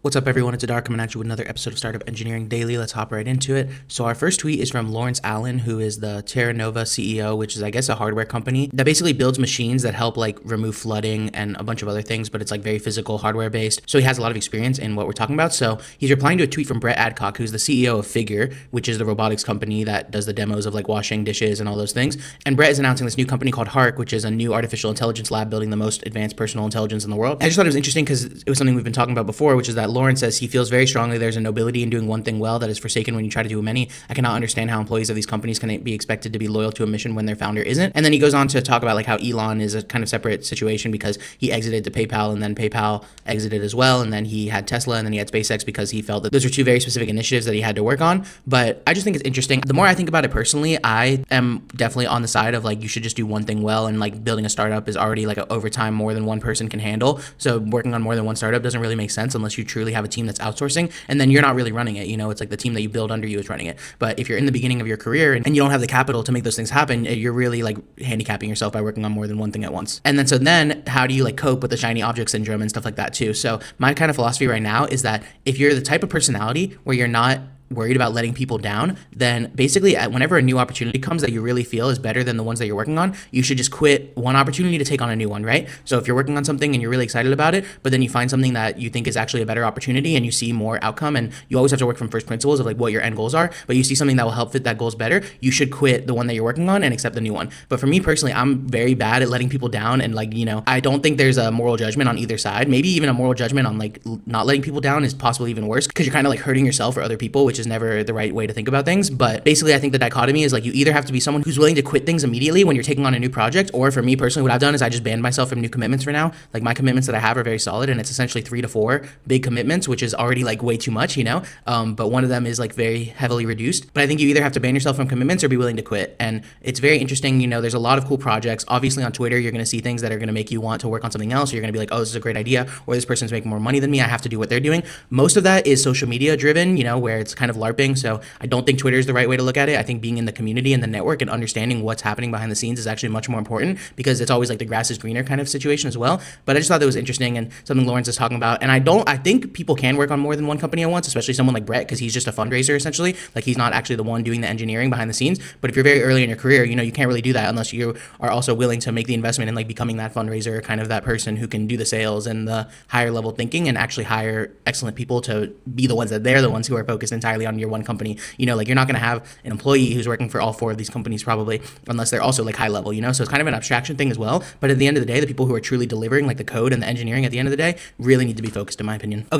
What's up, everyone? It's Adar coming at you with another episode of Startup Engineering Daily. Let's hop right into it. So our first tweet is from Lawrence Allen, who is the Terra Nova CEO, which is, I guess, a hardware company that basically builds machines that help like remove flooding and a bunch of other things, but it's like very physical, hardware based. So he has a lot of experience in what we're talking about. So he's replying to a tweet from Brett Adcock, who's the CEO of Figure, which is the robotics company that does the demos of like washing dishes and all those things. And Brett is announcing this new company called Hark, which is a new artificial intelligence lab building the most advanced personal intelligence in the world. I just thought it was interesting because it was something we've been talking about before, which is that Lawrence says he feels very strongly there's a nobility in doing one thing well that is forsaken when you try to do many. I cannot understand how employees of these companies can be expected to be loyal to a mission when their founder isn't. And then he goes on to talk about like how Elon is a kind of separate situation because he exited to PayPal and then PayPal exited as well. And then he had Tesla and then he had SpaceX because he felt that those were two very specific initiatives that he had to work on. But I just think it's interesting. The more I think about it personally, I am definitely on the side of like you should just do one thing well, and like building a startup is already like over time more than one person can handle. So working on more than one startup doesn't really make sense unless you truly have a team that's outsourcing, and then you're not really running it. You know, it's like the team that you build under you is running it. But if you're in the beginning of your career and you don't have the capital to make those things happen, you're really like handicapping yourself by working on more than one thing at once. And then how do you like cope with the shiny object syndrome and stuff like that too? So my kind of philosophy right now is that if you're the type of personality where you're not worried about letting people down, then basically whenever a new opportunity comes that you really feel is better than the ones that you're working on, you should just quit one opportunity to take on a new one, right? So if you're working on something and you're really excited about it, but then you find something that you think is actually a better opportunity and you see more outcome, and you always have to work from first principles of like what your end goals are, but you see something that will help fit that goals better, you should quit the one that you're working on and accept the new one. But for me personally, I'm very bad at letting people down, and like, you know, I don't think there's a moral judgment on either side. Maybe even a moral judgment on like not letting people down is possibly even worse because you're kind of like hurting yourself or other people, which is never the right way to think about things. But basically, I think the dichotomy is like you either have to be someone who's willing to quit things immediately when you're taking on a new project, or for me personally, what I've done is I just banned myself from new commitments for now. Like my commitments that I have are very solid, and it's essentially 3 to 4 big commitments, which is already like way too much, you know. But one of them is like very heavily reduced. But I think you either have to ban yourself from commitments or be willing to quit. And it's very interesting, you know, there's a lot of cool projects. Obviously on Twitter, you're going to see things that are going to make you want to work on something else. You're going to be like, oh, this is a great idea, or this person's making more money than me, I have to do what they're doing. Most of that is social media driven, you know, where it's kind of LARPing. So I don't think Twitter is the right way to look at it. I think being in the community and the network and understanding what's happening behind the scenes is actually much more important, because it's always like the grass is greener kind of situation as well. But I just thought that was interesting and something Lawrence is talking about. And I think people can work on more than one company at once, especially someone like Brett, because he's just a fundraiser essentially. Like he's not actually the one doing the engineering behind the scenes. But if you're very early in your career, you know, you can't really do that unless you are also willing to make the investment in like becoming that fundraiser, kind of that person who can do the sales and the higher level thinking and actually hire excellent people to be the ones that they're the ones who are focused entirely on your one company. You know, like you're not going to have an employee who's working for all 4 of these companies probably, unless they're also like high level, you know. So it's kind of an abstraction thing as well. But at the end of the day, the people who are truly delivering like the code and the engineering at the end of the day really need to be focused, in my opinion. Okay.